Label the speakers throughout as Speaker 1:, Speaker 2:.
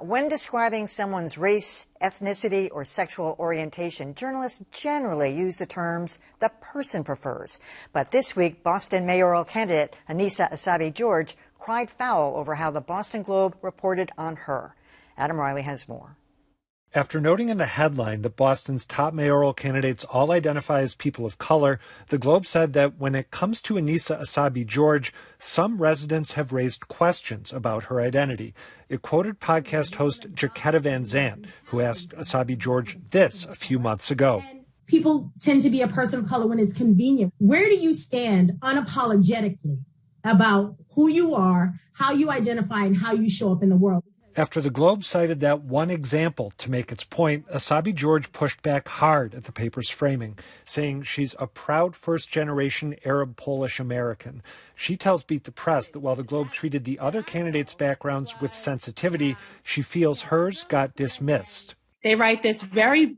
Speaker 1: When describing someone's race, ethnicity, or sexual orientation, journalists generally use the terms the person prefers. But this week, Boston mayoral candidate Annissa Essaibi George cried foul over how the Boston Globe reported on her. Adam Riley has more.
Speaker 2: After noting in the headline that Boston's top mayoral candidates all identify as people of color, the Globe said that when it comes to Annissa Essaibi George, some residents have raised questions about her identity. It quoted podcast host Jaquetta Van Zandt, who asked Essaibi George this a few months ago.
Speaker 3: People tend to be a person of color when it's convenient. Where do you stand unapologetically about who you are, how you identify, and how you show up in the world?
Speaker 2: After the Globe cited that one example to make its point, Essaibi George pushed back hard at the paper's framing, saying she's a proud first-generation Arab-Polish American. She tells Beat the Press that while the Globe treated the other candidates' backgrounds with sensitivity, she feels hers got dismissed.
Speaker 4: They write this very,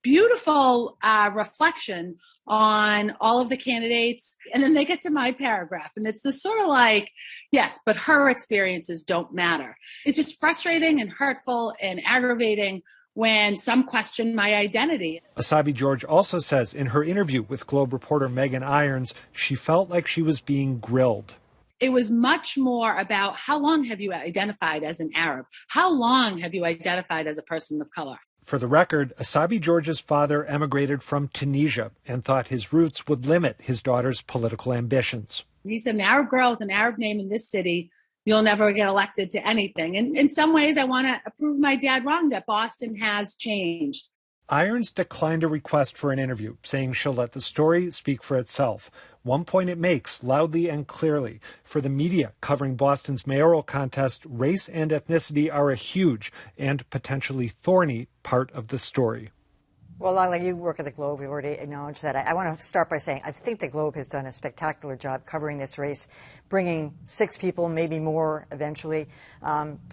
Speaker 4: beautiful reflection on all of the candidates. And then they get to my paragraph. And it's this sort of like, yes, but her experiences don't matter. It's just frustrating and hurtful and aggravating when some question my identity.
Speaker 2: Essaibi George also says in her interview with Globe reporter Megan Irons, she felt like she was being grilled.
Speaker 4: It was much more about how long have you identified as an Arab? How long have you identified as a person of color?
Speaker 2: For the record, Essaibi George's father emigrated from Tunisia and thought his roots would limit his daughter's political ambitions.
Speaker 4: He said, an Arab girl with an Arab name in this city, you'll never get elected to anything. And in some ways, I want to prove my dad wrong, that Boston has changed.
Speaker 2: Irons declined a request for an interview, saying she'll let the story speak for itself. One point it makes, loudly and clearly, for the media covering Boston's mayoral contest, race and ethnicity are a huge and potentially thorny part of the story.
Speaker 1: Well, Lylah, you work at the Globe. We've already acknowledged that. I want to start by saying I think the Globe has done a spectacular job covering this race, bringing 6 people, maybe more eventually,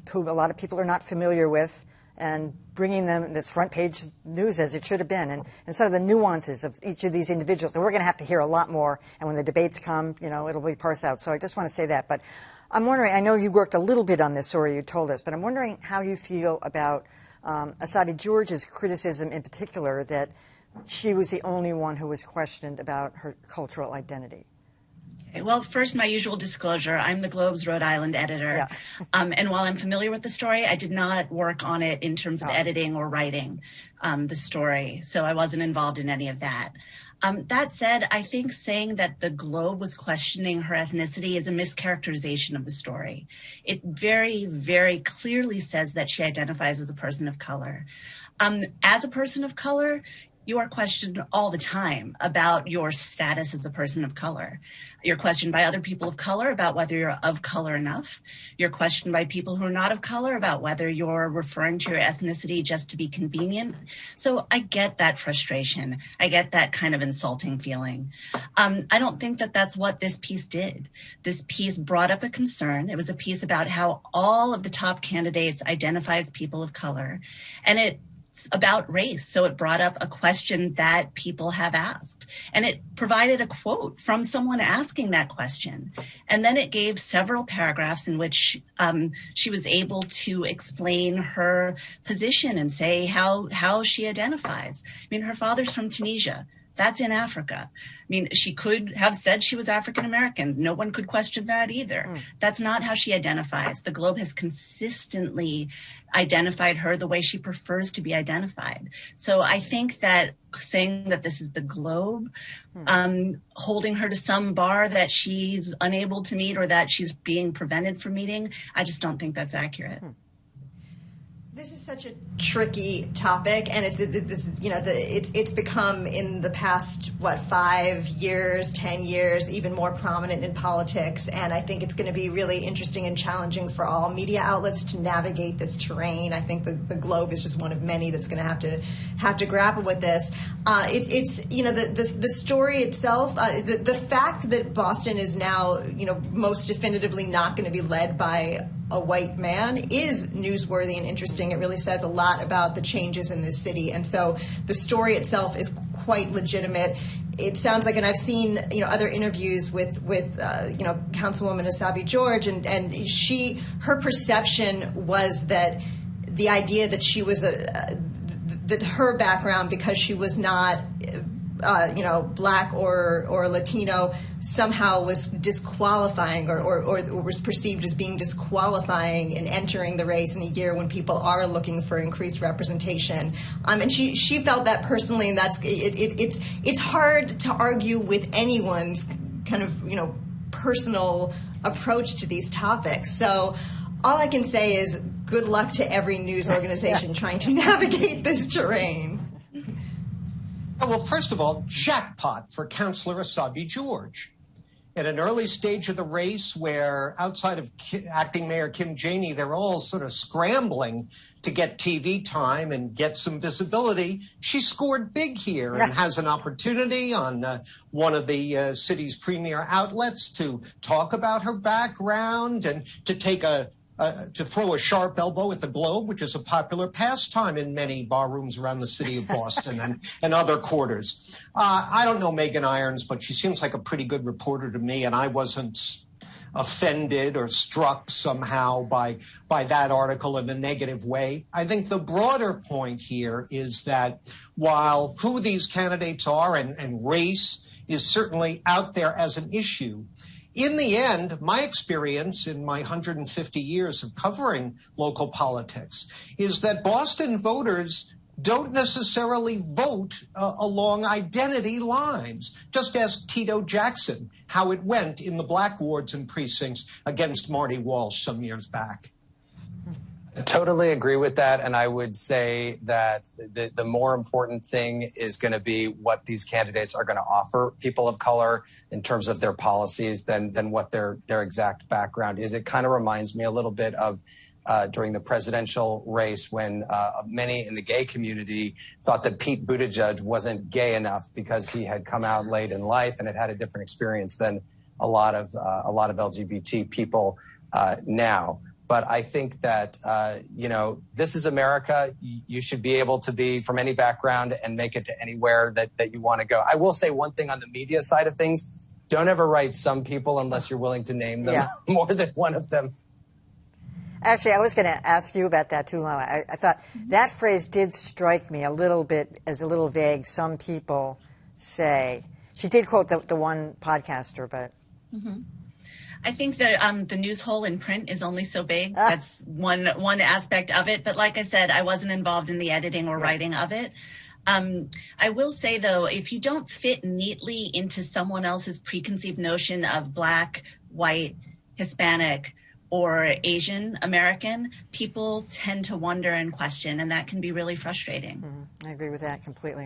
Speaker 1: who a lot of people are not familiar with, and bringing them this front page news as it should have been, and some of the nuances of each of these individuals. And we're going to have to hear a lot more, and when the debates come, it'll be parsed out. So I just want to say that. But I'm wondering, I know you worked a little bit on this story, you told us, but I'm wondering how you feel about Essaibi George's criticism in particular that she was the only one who was questioned about her cultural identity.
Speaker 5: Well, first, my usual disclosure, I'm the Globe's Rhode Island editor.
Speaker 1: Yeah.
Speaker 5: And while I'm familiar with the story, I did not work on it in terms of editing or writing the story. So I wasn't involved in any of that. That said, I think saying that the Globe was questioning her ethnicity is a mischaracterization of the story. It very, very clearly says that she identifies as a person of color. As a person of color, you are questioned all the time about your status as a person of color. You're questioned by other people of color about whether you're of color enough. You're questioned by people who are not of color about whether you're referring to your ethnicity just to be convenient. So I get that frustration. I get that kind of insulting feeling. I don't think that that's what this piece did. This piece brought up a concern. It was a piece about how all of the top candidates identify as people of color, and it's about race. So it brought up a question that people have asked, and it provided a quote from someone asking that question. And then it gave several paragraphs in which she was able to explain her position and say how she identifies. I mean, her father's from Tunisia. That's in Africa. I mean, she could have said she was African American. No one could question that either. That's not how she identifies. The Globe has consistently identified her the way she prefers to be identified. So I think that saying that this is the Globe holding her to some bar that she's unable to meet or that she's being prevented from meeting, I just don't think that's accurate.
Speaker 6: This is such a tricky topic, and it's become in the past 5 years, 10 years, even more prominent in politics. And I think it's going to be really interesting and challenging for all media outlets to navigate this terrain. I think the Globe is just one of many that's going to have to grapple with this. The story itself, the fact that Boston is now most definitively not going to be led by a white man is newsworthy and interesting. It really says a lot about the changes in this city. And so the story itself is quite legitimate. It sounds like, and I've seen other interviews with Councilwoman Essaibi George, and her perception was that the idea that she was that her background, because she was not Black or Latino, somehow was disqualifying or was perceived as being disqualifying in entering the race in a year when people are looking for increased representation. And she felt that personally, and it's hard to argue with anyone's kind of personal approach to these topics. So all I can say is good luck to every news organization trying to navigate this terrain.
Speaker 7: Well, first of all, jackpot for Councilor Essaibi George. At an early stage of the race where outside of acting Mayor Kim Janey, they're all sort of scrambling to get TV time and get some visibility, she scored big here and has an opportunity on one of the city's premier outlets to talk about her background and to take to throw a sharp elbow at the Globe, which is a popular pastime in many barrooms around the city of Boston and other quarters. I don't know Megan Irons, but she seems like a pretty good reporter to me, and I wasn't offended or struck somehow by that article in a negative way. I think the broader point here is that while who these candidates are and race is certainly out there as an issue, in the end, my experience in my 150 years of covering local politics is that Boston voters don't necessarily vote along identity lines, just ask Tito Jackson how it went in the Black wards and precincts against Marty Walsh some years back.
Speaker 8: I totally agree with that. And I would say that the more important thing is going to be what these candidates are going to offer people of color in terms of their policies than what their exact background is. It kind of reminds me a little bit of during the presidential race when many in the gay community thought that Pete Buttigieg wasn't gay enough because he had come out late in life and had a different experience than a lot of LGBT people now. But I think that, this is America. You should be able to be from any background and make it to anywhere that you want to go. I will say one thing on the media side of things. Don't ever write some people unless you're willing to name them more than one of them.
Speaker 1: Actually, I was going to ask you about that too, Lylah. I thought that phrase did strike me a little bit as a little vague. Some people say. She did quote the one podcaster, but... Mm-hmm.
Speaker 5: I think that the news hole in print is only so big. That's one aspect of it. But like I said, I wasn't involved in the editing or writing of it. I will say, though, if you don't fit neatly into someone else's preconceived notion of Black, white, Hispanic, or Asian American, people tend to wonder and question, and that can be really frustrating.
Speaker 1: I agree with that completely.